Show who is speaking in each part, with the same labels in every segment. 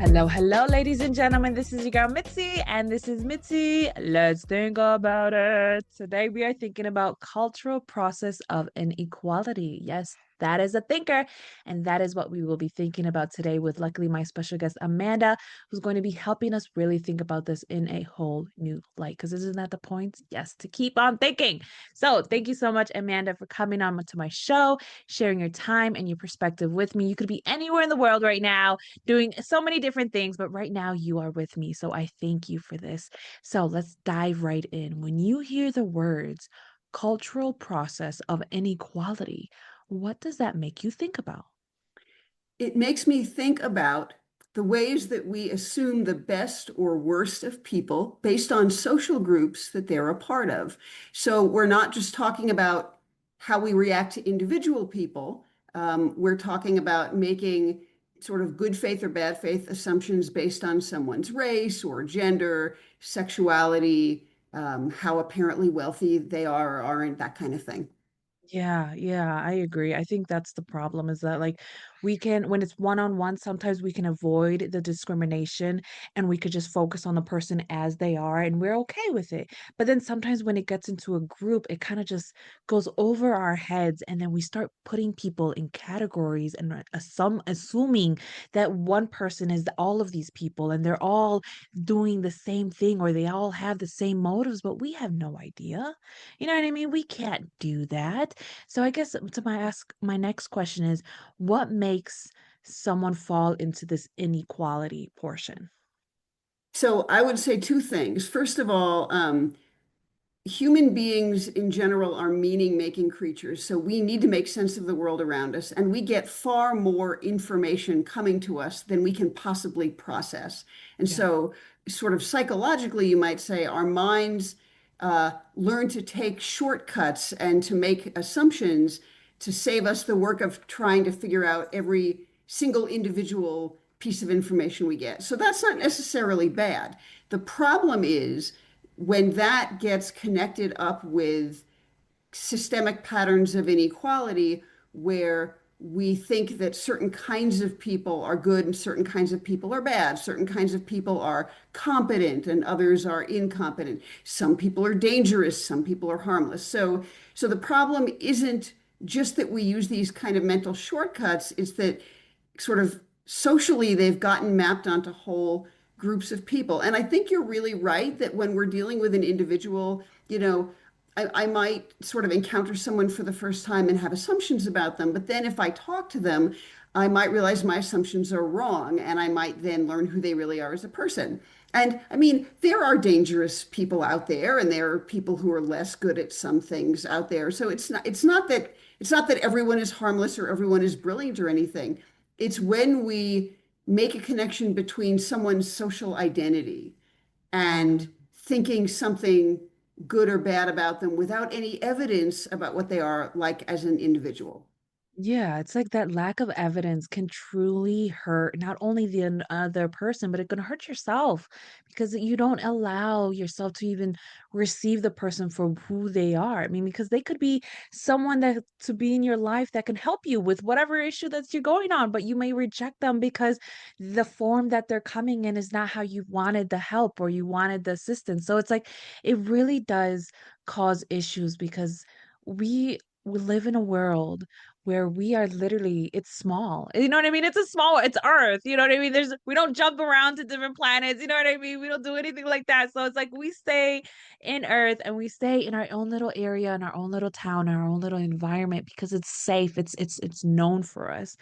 Speaker 1: Hello, ladies and gentlemen. This is your girl Mitzi, and this is Mitzi. Let's think about it. Today, we are thinking about cultural process of inequality. Yes, that is a thinker, and that is what we will be thinking about today with luckily my special guest Amanda, who's going to be helping us really think about this in a whole new light. Because isn't that the point? Yes, to keep on thinking. So, thank you so much, Amanda, for coming on to my show, sharing your time and your perspective with me. You could be anywhere in the world right now doing so many different things, but right now you are with me. So I thank you for this. So let's dive right in. When you hear the words cultural process of inequality, what does that make you think about?
Speaker 2: It makes me think about the ways that we assume the best or worst of people based on social groups that they're a part of. So we're not just talking about how we react to individual people. We're talking about making sort of good faith or bad faith assumptions based on someone's race or gender, sexuality, how apparently wealthy they are or aren't, that kind of thing.
Speaker 1: Yeah, I agree. I think that's the problem is that like we can when it's one-on-one, sometimes we can avoid the discrimination and we could just focus on the person as they are and we're okay with it. But then sometimes when it gets into a group, it kind of just goes over our heads and then we start putting people in categories and assuming that one person is all of these people and they're all doing the same thing or they all have the same motives, but we have no idea. You know what I mean? We can't do that. So I guess my next question is what makes someone fall into this inequality portion?
Speaker 2: So I would say two things. First of all, human beings in general are meaning-making creatures, so we need to make sense of the world around us, and we get far more information coming to us than we can possibly process. And
Speaker 1: Yeah.
Speaker 2: so, sort of psychologically, you might say our minds learn to take shortcuts and to make assumptions to save us the work of trying to figure out every single individual piece of information we get. So that's not necessarily bad. The problem is when that gets connected up with systemic patterns of inequality where we think that certain kinds of people are good and certain kinds of people are bad. Certain kinds of people are competent and others are incompetent. Some people are dangerous, some people are harmless. So the problem isn't just that we use these kind of mental shortcuts, it's that sort of socially they've gotten mapped onto whole groups of people. And I think you're really right that when we're dealing with an individual, I might sort of encounter someone for the first time and have assumptions about them. But then if I talk to them, I might realize my assumptions are wrong, and I might then learn who they really are as a person. And I mean, there are dangerous people out there, and there are people who are less good at some things out there. So it's not that everyone is harmless or everyone is brilliant or anything. It's when we make a connection between someone's social identity and thinking something good or bad about them without any evidence about what they are like as an individual.
Speaker 1: Yeah, it's like that lack of evidence can truly hurt not only the other person, but it can hurt yourself because you don't allow yourself to even receive the person for who they are. I mean, because they could be someone that to be in your life that can help you with whatever issue that you're going on, but you may reject them because the form that they're coming in is not how you wanted the help or you wanted the assistance. So it's like it really does cause issues because we live in a world where we are literally it's small. You know what I mean? It's Earth. You know what I mean? We don't jump around to different planets. You know what I mean? We don't do anything like that. So it's like we stay in Earth and we stay in our own little area, in our own little town, our own little environment because it's safe. It's known for us.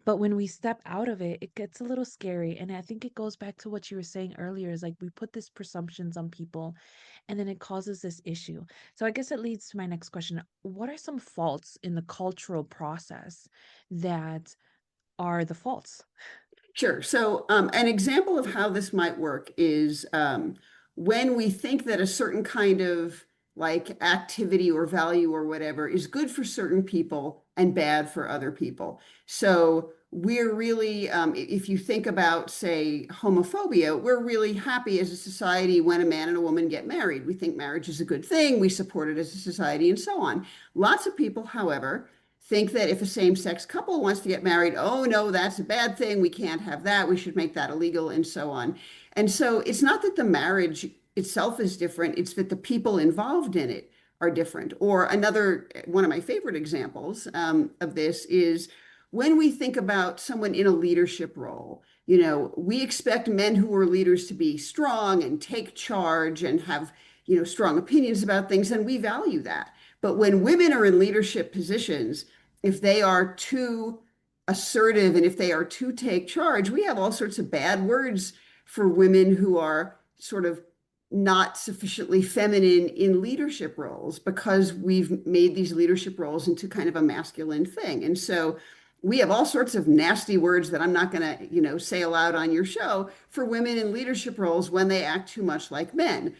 Speaker 1: But when we step out of it, it gets a little scary. And I think it goes back to what you were saying earlier, is like we put these presumptions on people and then it causes this issue. So I guess it leads to my next question. What are some faults in the cultural process that are the faults?
Speaker 2: Sure. So, an example of how this might work is when we think that a certain kind of like activity or value or whatever is good for certain people and bad for other people. So, we're really, if you think about, say, homophobia, we're really happy as a society when a man and a woman get married. We think marriage is a good thing, we support it as a society, and so on. Lots of people, however, think that if a same-sex couple wants to get married, oh no, that's a bad thing. We can't have that. We should make that illegal and so on. And so it's not that the marriage itself is different, it's that the people involved in it are different. Or another one of my favorite examples of this is when we think about someone in a leadership role. We expect men who are leaders to be strong and take charge and have, strong opinions about things, and we value that. But when women are in leadership positions, if they are too assertive and if they are too take charge, we have all sorts of bad words for women who are sort of not sufficiently feminine in leadership roles because we've made these leadership roles into kind of a masculine thing. And so we have all sorts of nasty words that I'm not going to, say aloud on your show for women in leadership roles when they act too much like men.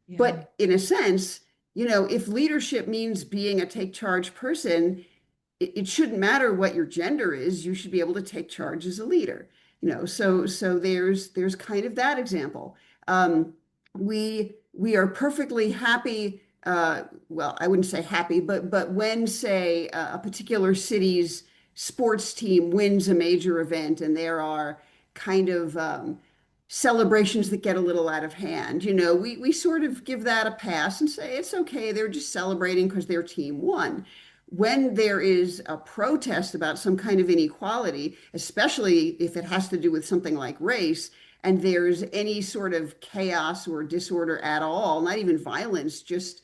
Speaker 1: Yeah.
Speaker 2: But in a sense, if leadership means being a take charge person, it shouldn't matter what your gender is. You should be able to take charge as a leader. So there's kind of that example. We are perfectly happy. Well, I wouldn't say happy, but when say a particular city's sports team wins a major event and there are kind of celebrations that get a little out of hand, we sort of give that a pass and say it's okay. They're just celebrating because their team won. When there is a protest about some kind of inequality, especially if it has to do with something like race, and there's any sort of chaos or disorder at all, not even violence, just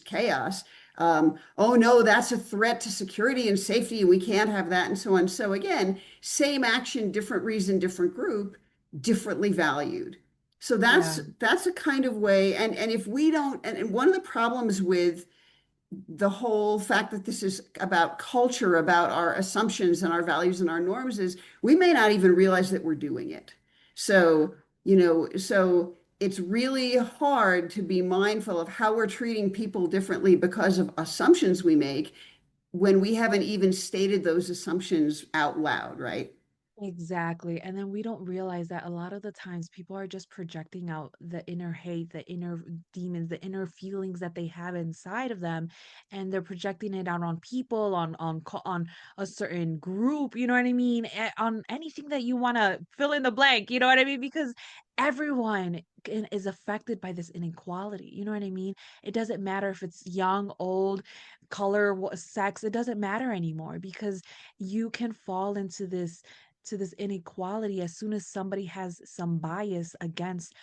Speaker 2: chaos. Oh no, that's a threat to security and safety, and we can't have that, and so on. So again, same action, different reason, different group, differently valued. So that's
Speaker 1: Yeah.
Speaker 2: that's a kind of way. And if we don't, and one of the problems with the whole fact that this is about culture, about our assumptions and our values and our norms is we may not even realize that we're doing it. So, so it's really hard to be mindful of how we're treating people differently because of assumptions we make when we haven't even stated those assumptions out loud, right?
Speaker 1: Exactly. And then we don't realize that a lot of the times people are just projecting out the inner hate, the inner demons, the inner feelings that they have inside of them, and they're projecting it out on people, on a certain group, you know what I mean? On anything that you want to fill in the blank, you know what I mean? Because everyone is affected by this inequality, you know what I mean? It doesn't matter if it's young, old, color, sex, it doesn't matter anymore because you can fall into this inequality as soon as somebody has some bias against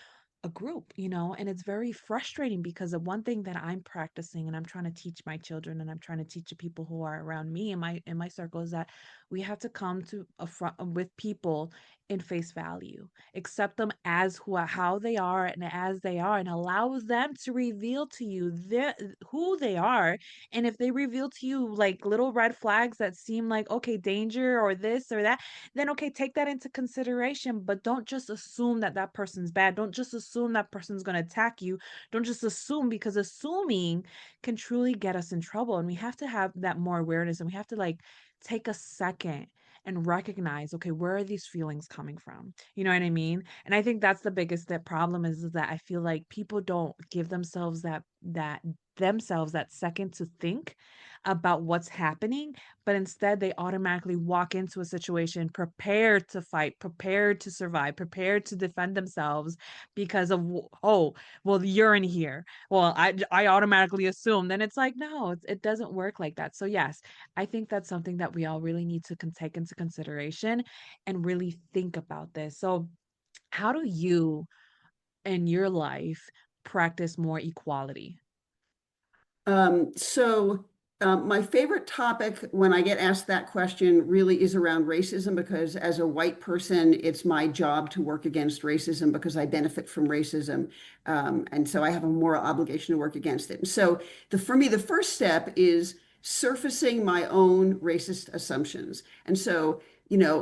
Speaker 1: a group, and it's very frustrating because the one thing that I'm practicing and I'm trying to teach my children and I'm trying to teach the people who are around me in my circle is that we have to come to a front with people in face value, accept them as how they are and as they are, and allow them to reveal to you who they are. And if they reveal to you like little red flags that seem like okay, danger or this or that, then okay, take that into consideration, but don't just assume that that person's bad. Don't just assume that person's going to attack you. Don't just assume, because assuming can truly get us in trouble. And we have to have that more awareness, and we have to like take a second and recognize, okay, where are these feelings coming from? You know what I mean? And I think that's the biggest that problem is that I feel like people don't give themselves that second to think about what's happening, but instead they automatically walk into a situation prepared to fight, prepared to survive, prepared to defend themselves because of, oh, well, you're in here. Well, I automatically assume. Then it's like, no, it doesn't work like that. So yes, I think that's something that we all really need to take into consideration and really think about this. So how do you in your life practice more equality?
Speaker 2: My favorite topic when I get asked that question really is around racism because as a white person, it's my job to work against racism because I benefit from racism. And so I have a moral obligation to work against it. And so for me, the first step is surfacing my own racist assumptions. And so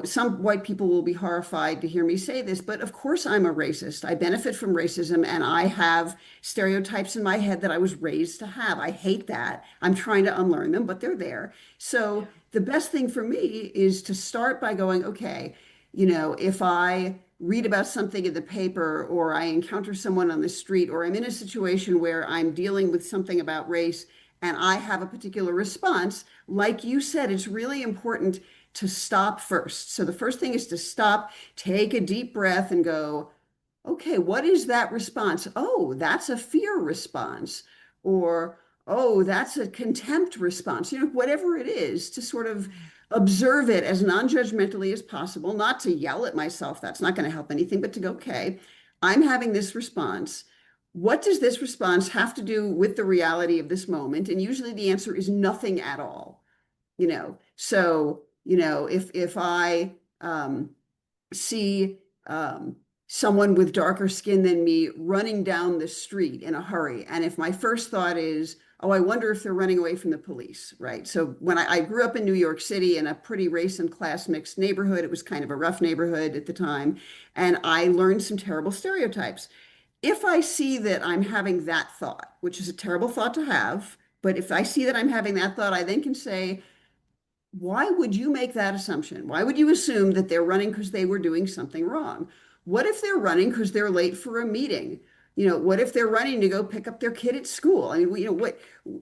Speaker 2: some white people will be horrified to hear me say this, but of course I'm a racist. I benefit from racism and I have stereotypes in my head that I was raised to have. I hate that. I'm trying to unlearn them, but they're there. So
Speaker 1: Yeah.
Speaker 2: the best thing for me is to start by going, okay, if I read about something in the paper or I encounter someone on the street or I'm in a situation where I'm dealing with something about race and I have a particular response, like you said, it's really important to stop first. So the first thing is to stop, take a deep breath, and go, okay, what is that response? Oh, that's a fear response. Or, oh, that's a contempt response. Whatever it is, to sort of
Speaker 1: Mm,
Speaker 2: observe it as non-judgmentally as possible, not to yell at myself. That's not going to help anything, but to go, okay, I'm having this response. What does this response have to do with the reality of this moment? And usually the answer is nothing at all. So, if I see someone with darker skin than me running down the street in a hurry. And if my first thought is, oh, I wonder if they're running away from the police, right? So when I grew up in New York City in a pretty race and class mixed neighborhood, it was kind of a rough neighborhood at the time. And I learned some terrible stereotypes. If I see that I'm having that thought, which is a terrible thought to have, but if I see that I'm having that thought, I then can say, why would you make that assumption? Why would you assume that they're running because they were doing something wrong? What if they're running because they're late for a meeting? What if they're running to go pick up their kid at school? I mean,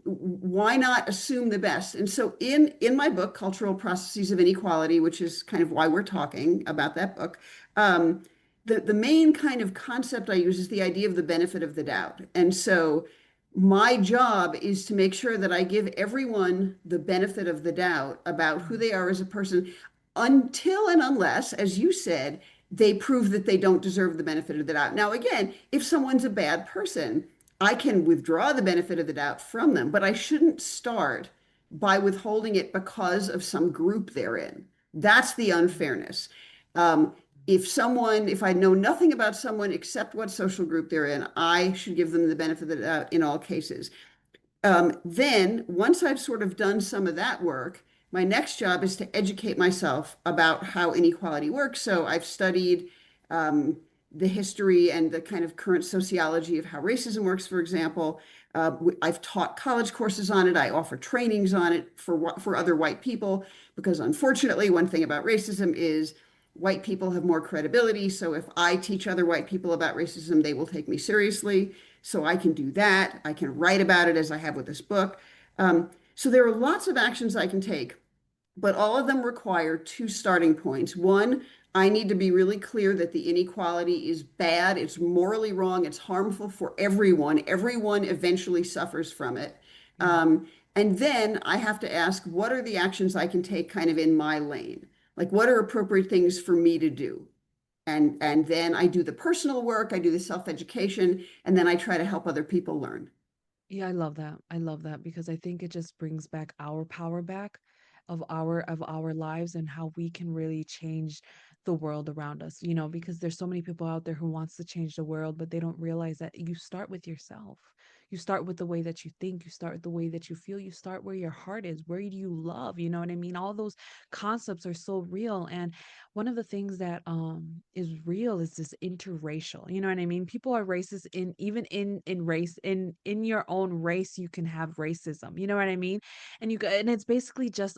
Speaker 2: why not assume the best? And so in my book, Cultural Processes of Inequality, which is kind of why we're talking about that book, the main kind of concept I use is the idea of the benefit of the doubt. And so my job is to make sure that I give everyone the benefit of the doubt about who
Speaker 1: mm,
Speaker 2: they are as a person until and unless, as you said, they prove that they don't deserve the benefit of the doubt. Now, again, if someone's a bad person, I can withdraw the benefit of the doubt from them, but I shouldn't start by withholding it because of some group they're in. That's the unfairness. Um, if I know nothing about someone except what social group they're in, I should give them the benefit of the doubt in all cases. Then, once I've sort of done some of that work, my next job is to educate myself about how inequality works. So I've studied um, the history and the kind of current sociology of how racism works, for example. I've taught college courses on it. I offer trainings on it for other white people because, unfortunately, one thing about racism is white people have more credibility. So if I teach other white people about racism, they will take me seriously. So I can do that. I can write about it as I have with this book. So there are lots of actions I can take, but all of them require two starting points. One, I need to be really clear that the inequality is bad, it's morally wrong, it's harmful for everyone. Everyone eventually suffers from it.
Speaker 1: mm.
Speaker 2: And then I have to ask, what are the actions I can take kind of in my lane? Like, what are appropriate things for me to do? And then I do the personal work, I do the self-education, and then I try to help other people learn.
Speaker 1: Yeah, I love that. I love that because I think it just brings back our power back of our lives and how we can really change the world around us, because there's so many people out there who wants to change the world, but they don't realize that you start with yourself. You start with the way that you think, you start with the way that you feel, you start where your heart is, where do you love, you know what I mean? All those concepts are so real. And one of the things that is real is this interracial, you know what I mean? People are racist in even in race, in your own race you can have racism, you know what I mean? And it's basically just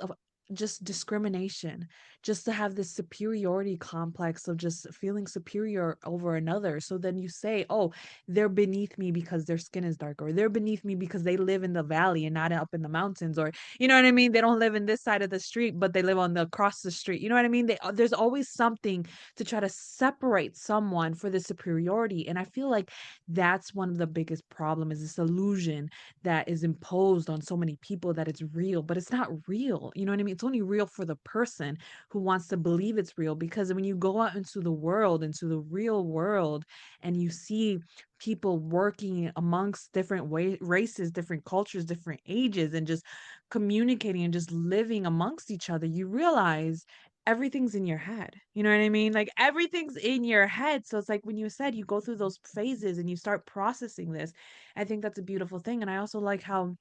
Speaker 1: discrimination, just to have this superiority complex of just feeling superior over another. So then you say, oh, they're beneath me because their skin is darker, or they're beneath me because they live in the valley and not up in the mountains, or you know what I mean? They don't live in this side of the street, but they live on the across the street. You know what I mean? There's always something to try to separate someone for the superiority. And I feel like that's one of the biggest problem is this illusion that is imposed on so many people that it's real, but it's not real. You know what I mean? It's only real for the person who wants to believe it's real. Because when you go out into the world, into the real world, and you see people working amongst different races, different cultures, different ages, and just communicating and just living amongst each other, you realize everything's in your head. You know what I mean? Like everything's in your head. So it's like when you said you go through those phases and you start processing this, I think that's a beautiful thing. And I also like how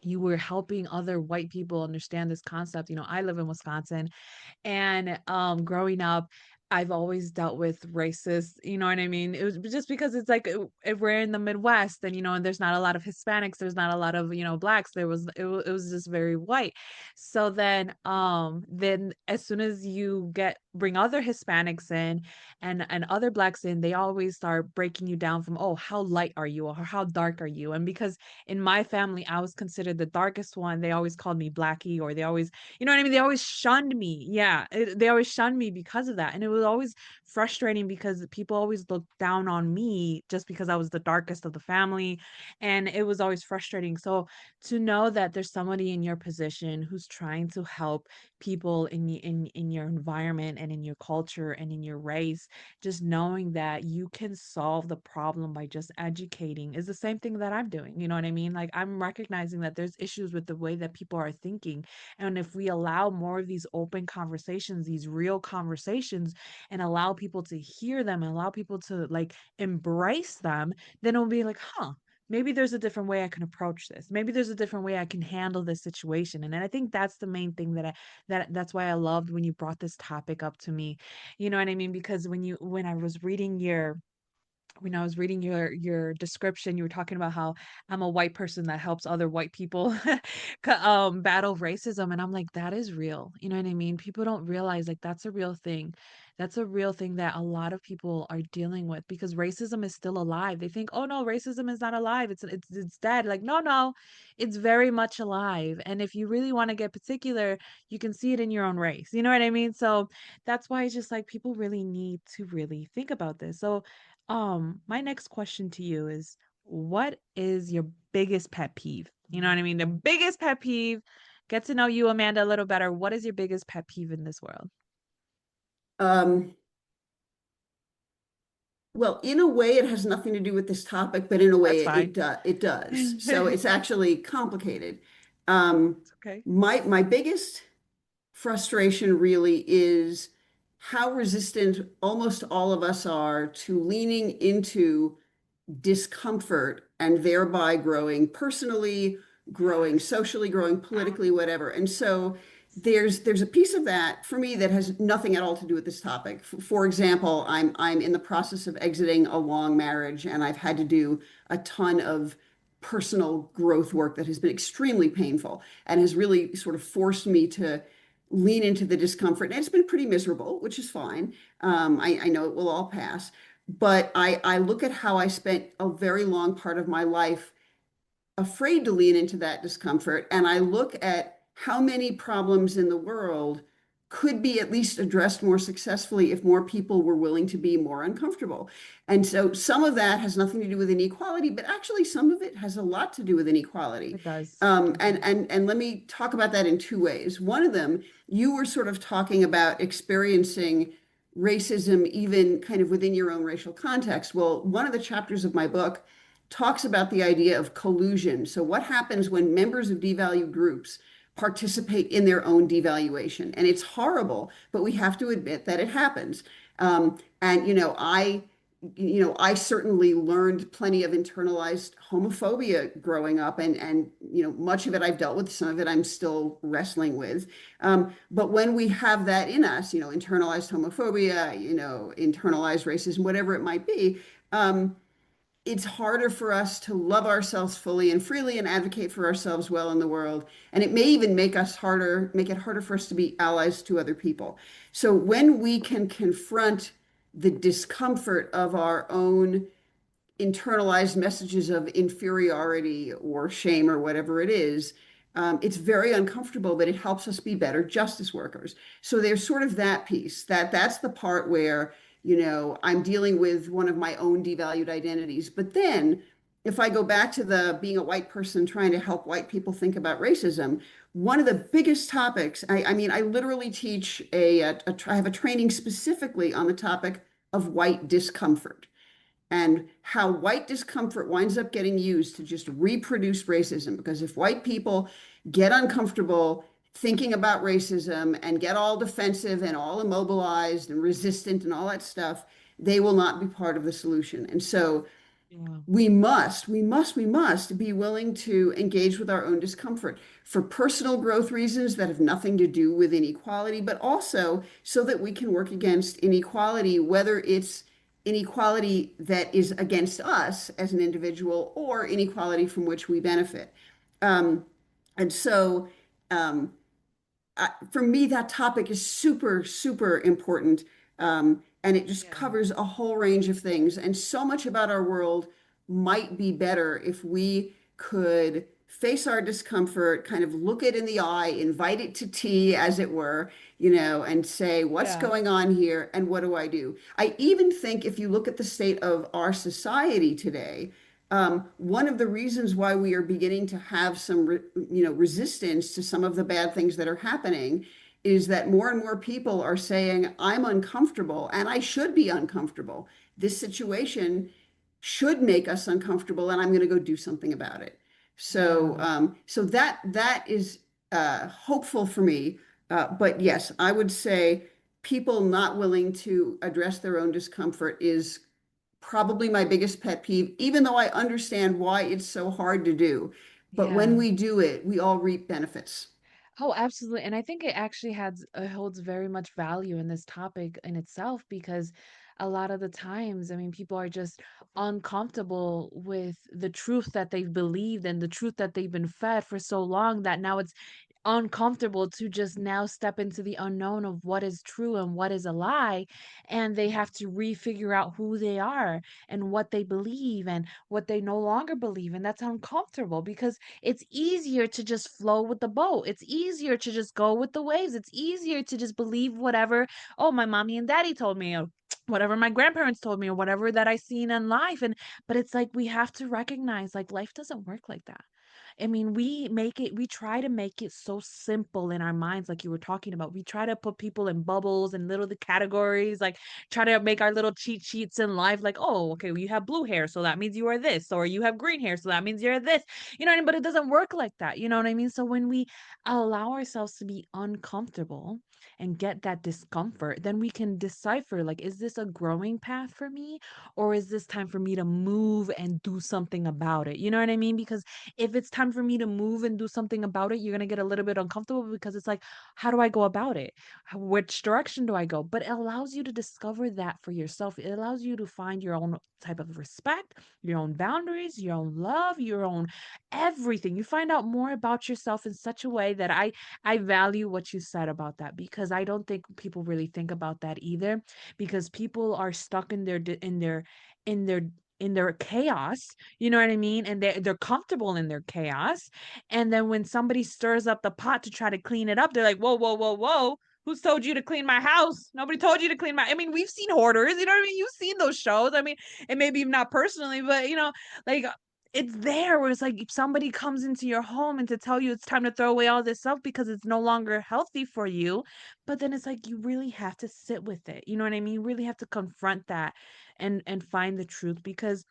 Speaker 1: you were helping other white people understand this concept. I live in Wisconsin, and growing up, I've always dealt with racist, you know what I mean? It was just because it's like if we're in the Midwest and and there's not a lot of Hispanics, there's not a lot of, blacks. It was just very white. So then as soon as you get bring other Hispanics in and other blacks in, they always start breaking you down from, oh, how light are you or how dark are you? And because in my family I was considered the darkest one, they always called me Blackie, or they always, you know what I mean? They always shunned me. Yeah, they always shunned me because of that. And it was always frustrating because people always looked down on me just because I was the darkest of the family. And it was always frustrating. So to know that there's somebody in your position who's trying to help people in your environment and in your culture and in your race, just knowing that you can solve the problem by just educating is the same thing that I'm doing. You know what I mean? Like, I'm recognizing that there's issues with the way that people are thinking. And if we allow more of these open conversations, these real conversations, and allow people to hear them and allow people to like embrace them, then it'll be like, huh, maybe there's a different way I can approach this. Maybe there's a different way I can handle this situation. And I think that's the main thing that's why I loved when you brought this topic up to me. You know what I mean? Because when I was reading your description, you were talking about how I'm a white person that helps other white people battle racism, and I'm like, that is real. You know what I mean? People don't realize like that's a real thing. That's a real thing that a lot of people are dealing with because racism is still alive. They think, "Oh no, racism is not alive. It's dead." Like, no, no. It's very much alive. And if you really want to get particular, you can see it in your own race. You know what I mean? So that's why it's just like people really need to really think about this. So my next question to you is, what is your biggest pet peeve? You know what I mean? The biggest pet peeve. Get to know you, Amanda, a little better. What is your biggest pet peeve in this world?
Speaker 2: Um, well, in a way, it has nothing to do with this topic, but in a way,
Speaker 1: That's fine.
Speaker 2: it does. So
Speaker 1: It's
Speaker 2: it's actually complicated. Um,
Speaker 1: okay.
Speaker 2: my biggest frustration really is how resistant almost all of us are to leaning into discomfort and thereby growing personally, growing
Speaker 1: Yes.
Speaker 2: socially, growing politically, whatever. And so there's a piece of that for me that has nothing at all to do with this topic. For example, I'm in the process of exiting a long marriage, and I've had to do a ton of personal growth work that has been extremely painful and has really sort of forced me to lean into the discomfort. And it's been pretty miserable, which is fine. I know it will all pass. But I look at how I spent a very long part of my life afraid to lean into that discomfort. And I look at how many problems in the world could be at least addressed more successfully if more people were willing to be more uncomfortable. And so some of that has nothing to do with inequality, but actually some of it has a lot to do with inequality.
Speaker 1: It does.
Speaker 2: And let me talk about that in two ways. One of them, you were sort of talking about experiencing racism even kind of within your own racial context. Well, one of the chapters of my book talks about the idea of collusion. So, what happens when members of devalued groups participate in their own devaluation? And it's horrible, but we have to admit that it happens. And I certainly learned plenty of internalized homophobia growing up, and much of it I've dealt with, some of it I'm still wrestling with. But when we have that in us, internalized homophobia, internalized racism, whatever it might be, it's harder for us to love ourselves fully and freely and advocate for ourselves well in the world. And it may even make it harder for us to be allies to other people. So when we can confront the discomfort of our own internalized messages of inferiority or shame or whatever it is, it's very uncomfortable, but it helps us be better justice workers. So there's sort of that piece that's the part where, I'm dealing with one of my own devalued identities. But then if I go back to the being a white person trying to help white people think about racism, one of the biggest topics, I mean, I literally teach I have a training specifically on the topic of white discomfort and how white discomfort winds up getting used to just reproduce racism. Because if white people get uncomfortable thinking about racism and get all defensive and all immobilized and resistant and all that stuff, they will not be part of the solution. And so
Speaker 1: Yeah.
Speaker 2: we must be willing to engage with our own discomfort for personal growth reasons that have nothing to do with inequality, but also so that we can work against inequality, whether it's inequality that is against us as an individual or inequality from which we benefit. Um, and so um, for me, that topic is super, super important. And it just
Speaker 1: Yeah.
Speaker 2: covers a whole range of things. And so much about our world might be better if we could face our discomfort, kind of look it in the eye, invite it to tea, as it were, and say, what's
Speaker 1: Yeah.
Speaker 2: going on here and what do I do? I even think if you look at the state of our society today, one of the reasons why we are beginning to have some, resistance to some of the bad things that are happening is that more and more people are saying, I'm uncomfortable and I should be uncomfortable. This situation should make us uncomfortable and I'm going to go do something about it. So,
Speaker 1: Yeah.
Speaker 2: so that is hopeful for me. But yes, I would say people not willing to address their own discomfort is probably my biggest pet peeve, even though I understand why it's so hard to do. But when
Speaker 1: Yeah.
Speaker 2: we do it, we all reap benefits.
Speaker 1: Oh, absolutely. And I think it actually has holds very much value in this topic in itself because a lot of the times, I mean, people are just uncomfortable with the truth that they've believed and the truth that they've been fed for so long that now it's uncomfortable to just now step into the unknown of what is true and what is a lie. And they have to refigure out who they are and what they believe and what they no longer believe. And that's uncomfortable because it's easier to just flow with the boat. It's easier to just go with the waves. It's easier to just believe whatever, oh, my mommy and daddy told me, or whatever my grandparents told me, or whatever that I seen in life. And but it's like we have to recognize like life doesn't work like that. I mean, we try to make it so simple in our minds, like you were talking about. We try to put people in bubbles and little the categories, like try to make our little cheat sheets in life, like, oh, okay, well, you have blue hair, so that means you are this, or you have green hair, so that means you're this. You know what I mean? But it doesn't work like that. You know what I mean? So when we allow ourselves to be uncomfortable and get that discomfort, then we can decipher like, is this a growing path for me? Or is this time for me to move and do something about it? You know what I mean? Because if it's time for me to move and do something about it, you're gonna get a little bit uncomfortable because it's like, how do I go about it? Which direction do I go? But it allows you to discover that for yourself. It allows you to find your own type of respect, your own boundaries, your own love, your own everything. You find out more about yourself in such a way that I value what you said about that because I don't think people really think about that either because people are stuck in in their in their chaos, you know what I mean? And they're comfortable in their chaos. And then when somebody stirs up the pot to try to clean it up, they're like, whoa, whoa, whoa, whoa. Who's told you to clean my house? Nobody told you to clean my. I mean, we've seen hoarders. You know what I mean? You've seen those shows. I mean, and maybe not personally, but like it's there where it's like if somebody comes into your home and to tell you it's time to throw away all this stuff because it's no longer healthy for you. But then it's like you really have to sit with it. You know what I mean? You really have to confront that and find the truth because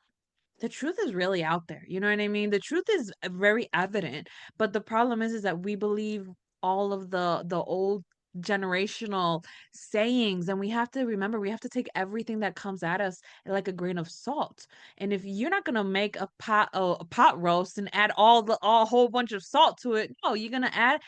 Speaker 1: the truth is really out there, you know what I mean? The truth is very evident, but the problem is that we believe all of the old generational sayings, and we have to remember we have to take everything that comes at us like a grain of salt. And if you're not gonna make a pot roast and add all a whole bunch of salt to it, no, you're gonna add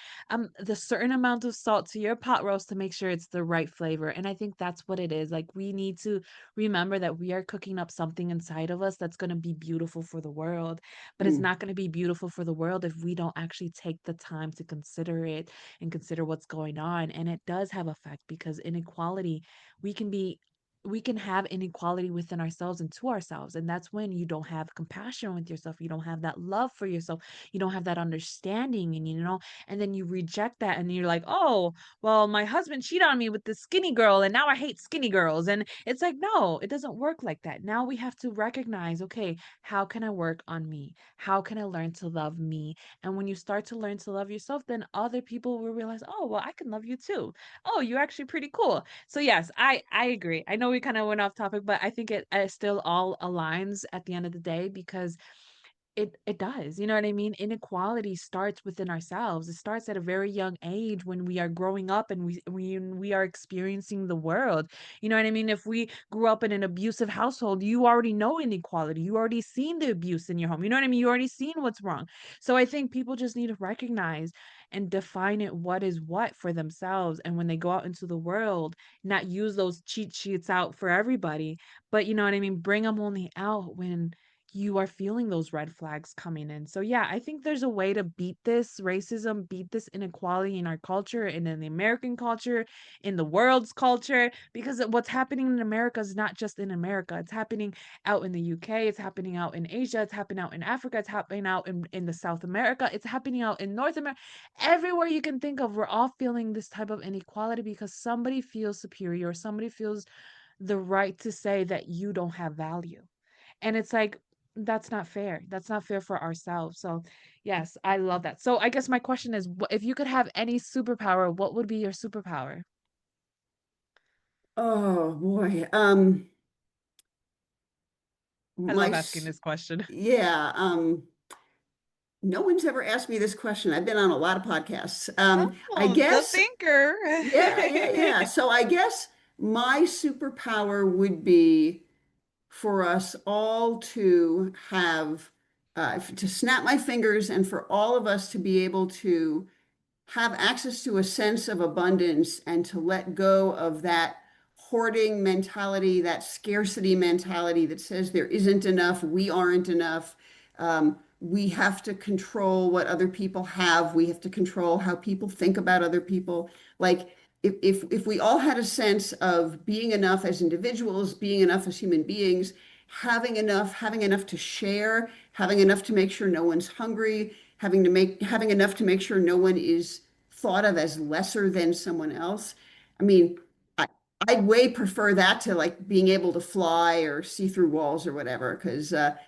Speaker 1: the certain amount of salt to your pot roast to make sure it's the right flavor. And I think that's what it is. Like we need to remember that we are cooking up something inside of us that's going to be beautiful for the world, but it's
Speaker 2: Mm,
Speaker 1: not going to be beautiful for the world if we don't actually take the time to consider it and consider what's going on. And it does have effect because inequality, we can be we can have inequality within ourselves and to ourselves. And that's when you don't have compassion with yourself. You don't have that love for yourself. You don't have that understanding. And then you reject that and you're like, oh, well, my husband cheated on me with this skinny girl and now I hate skinny girls. And it's like, no, it doesn't work like that. Now we have to recognize, okay, how can I work on me? How can I learn to love me? And when you start to learn to love yourself, then other people will realize, oh, well, I can love you too. Oh, you're actually pretty cool. So yes, I agree. I know we kind of went off topic, but I think it still all aligns at the end of the day because it does, you know what I mean? Inequality starts within ourselves. It starts at a very young age when we are growing up and we are experiencing the world. You know what I mean? If we grew up in an abusive household, you already know inequality. You already seen the abuse in your home. You know what I mean? You already seen what's wrong. So I think people just need to recognize and define it what is what for themselves. And when they go out into the world, not use those cheat sheets out for everybody, but you know what I mean? Bring them only out when you are feeling those red flags coming in. So yeah, I think there's a way to beat this racism, beat this inequality in our culture and in the American culture, in the world's culture, because what's happening in America is not just in America. It's happening out in the UK, it's happening out in Asia, it's happening out in Africa, it's happening out in the South America, it's happening out in North America. Everywhere you can think of, we're all feeling this type of inequality because somebody feels superior, or somebody feels the right to say that you don't have value. And it's like, that's not fair. That's not fair for ourselves. So, yes, I love that. So, I guess my question is, if you could have any superpower, what would be your superpower?
Speaker 2: Oh boy.
Speaker 1: I
Speaker 2: My
Speaker 1: love asking
Speaker 2: s-
Speaker 1: this question.
Speaker 2: yeah, no one's ever asked me this question. I've been on a lot of podcasts. I
Speaker 1: Oh, the
Speaker 2: guess,
Speaker 1: thinker.
Speaker 2: yeah. So I guess my superpower would be for us all to have, to snap my fingers and for all of us to be able to have access to a sense of abundance and to let go of that hoarding mentality, that scarcity mentality that says there isn't enough, we aren't enough. We have to control what other people have. We have to control how people think about other people. Like if we all had a sense of being enough as individuals, being enough as human beings, having enough to share, having enough to make sure no one's hungry, having enough to make sure no one is thought of as lesser than someone else. I mean, I, I'd way prefer that to like being able to fly or see through walls or whatever,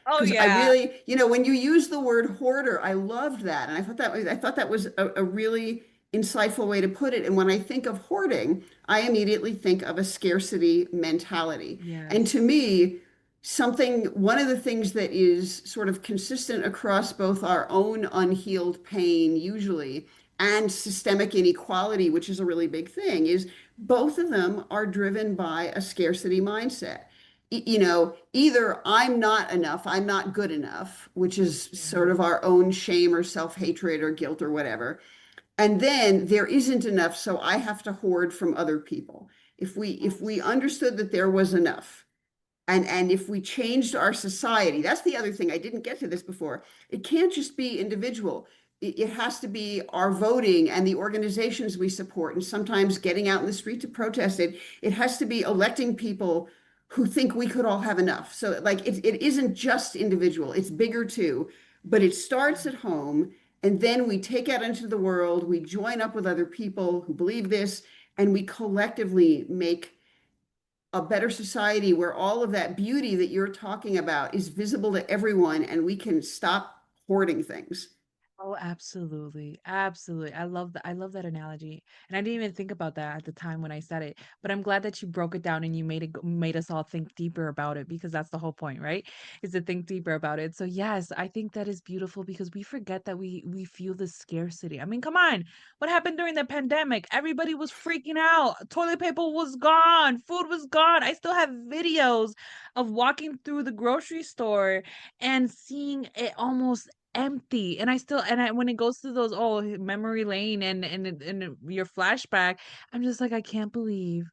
Speaker 1: Oh,
Speaker 2: I
Speaker 1: yeah.
Speaker 2: really, when you use the word hoarder, I loved that, and I thought that was a really insightful way to put it. And when I think of hoarding, I immediately think of a scarcity mentality. And to
Speaker 1: Yes.
Speaker 2: me, one of the things that is sort of consistent across both our own unhealed pain, usually, and systemic inequality, which is a really big thing, is both of them are driven by a scarcity mindset. Either I'm not enough, I'm not good enough, which is sort
Speaker 1: Yeah.
Speaker 2: of our own shame or self-hatred or guilt or whatever. And then there isn't enough, so I have to hoard from other people. If we
Speaker 1: Yes.
Speaker 2: understood that there was enough, and if we changed our society, that's the other thing. I didn't get to this before. It can't just be individual. It has to be our voting and the organizations we support, and sometimes getting out in the street to protest it. It has to be electing people who think we could all have enough. So like it isn't just individual, it's bigger too, but it starts at home, and then we take out into the world, we join up with other people who believe this, and we collectively make a better society where all of that beauty that you're talking about is visible to everyone and we can stop hoarding things.
Speaker 1: Oh, absolutely. Absolutely. I love that analogy. And I didn't even think about that at the time when I said it, but I'm glad that you broke it down and you made us all think deeper about it, because that's the whole point, right? Is to think deeper about it. So yes, I think that is beautiful because we forget that we feel the scarcity. I mean, come on. What happened during the pandemic? Everybody was freaking out. Toilet paper was gone, food was gone. I still have videos of walking through the grocery store and seeing it almost empty. And I still, when it goes to those, oh, memory lane and your flashback, I'm just like, I can't believe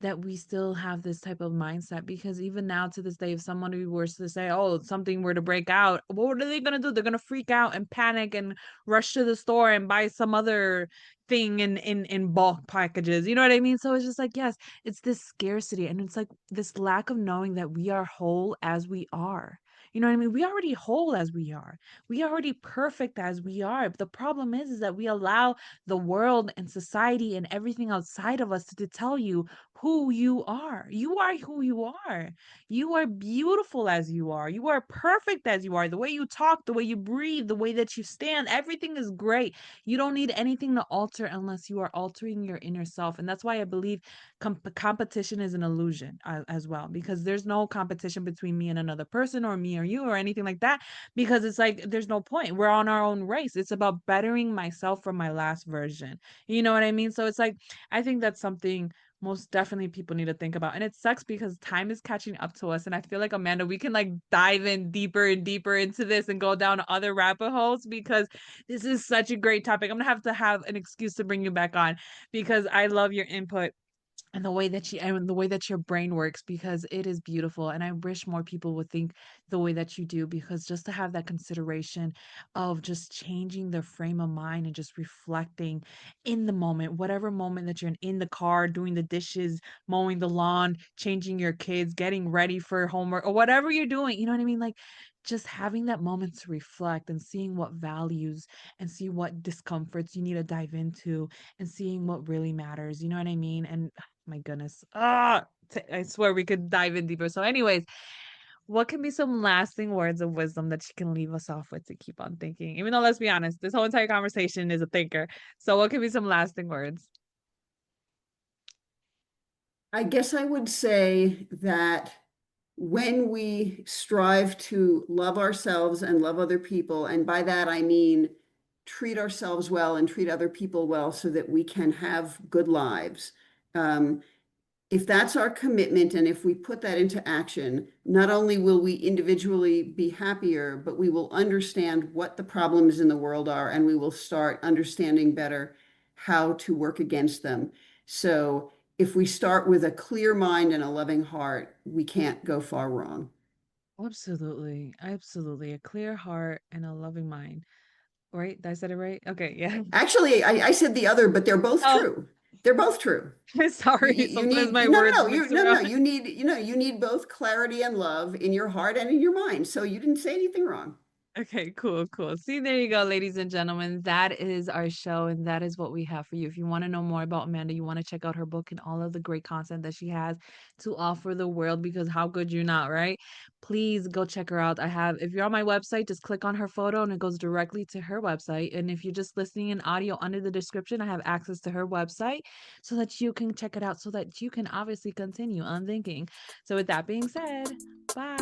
Speaker 1: that we still have this type of mindset, because even now to this day, if somebody were to say, oh, something were to break out, what are they going to do? They're going to freak out and panic and rush to the store and buy some other thing in bulk packages. You know what I mean? So it's just like, yes, it's this scarcity, and it's like this lack of knowing that we are whole as we are. You know what I mean? We already whole as we are. We already perfect as we are. But the problem is that we allow the world and society and everything outside of us to tell you who you are. You are who you are. You are beautiful as you are. You are perfect as you are. The way you talk, the way you breathe, the way that you stand, everything is great. You don't need anything to alter unless you are altering your inner self. And that's why I believe competition is an illusion as well, because there's no competition between me and another person, or me or you, or anything like that, because it's like there's no point. We're on our own race. It's about bettering myself from my last version. You know what I mean? So it's like, I think that's something most definitely people need to think about. And it sucks because time is catching up to us. And I feel like, Amanda, we can like dive in deeper and deeper into this and go down other rabbit holes, because this is such a great topic. I'm gonna have to have an excuse to bring you back on, because I love your input. and the way that and the way that your brain works, because it is beautiful, and I wish more people would think the way that you do, because just to have that consideration of just changing their frame of mind and just reflecting in the moment, whatever moment that you're in the car, doing the dishes, mowing the lawn, changing your kids, getting ready for homework, or whatever you're doing, you know what I mean? Like, just having that moment to reflect and seeing what values and see what discomforts you need to dive into and seeing what really matters, you know what I mean? And my goodness. I swear we could dive in deeper. So, anyways, what can be some lasting words of wisdom that you can leave us off with to keep on thinking? Even though, let's be honest, this whole entire conversation is a thinker. So, what can be some lasting words?
Speaker 2: I guess I would say that when we strive to love ourselves and love other people, and by that I mean treat ourselves well and treat other people well so that we can have good lives. Um, if that's our commitment and if we put that into action, not only will we individually be happier, but we will understand what the problems in the world are and we will start understanding better how to work against them. So if we start with a clear mind and a loving heart, we can't go far wrong.
Speaker 1: Absolutely. Absolutely. A clear heart and a loving mind. Right? Did I said it right? Okay. Yeah.
Speaker 2: Actually, I said the other, but they're both
Speaker 1: Oh,
Speaker 2: true. They're both true.
Speaker 1: sorry.
Speaker 2: You
Speaker 1: Sometimes
Speaker 2: need
Speaker 1: my
Speaker 2: no, no,
Speaker 1: words
Speaker 2: no,
Speaker 1: mix
Speaker 2: no, no.
Speaker 1: around.
Speaker 2: You need both clarity and love in your heart and in your mind. So you didn't say anything wrong.
Speaker 1: Okay, cool, cool. See, there you go, ladies and gentlemen. That is our show, and that is what we have for you. If you want to know more about Amanda, you want to check out her book and all of the great content that she has to offer the world, because how could you not, right? Please go check her out. If you're on my website, just click on her photo and it goes directly to her website. And if you're just listening in audio under the description, I have access to her website so that you can check it out, so that you can obviously continue on thinking. So, with that being said, bye.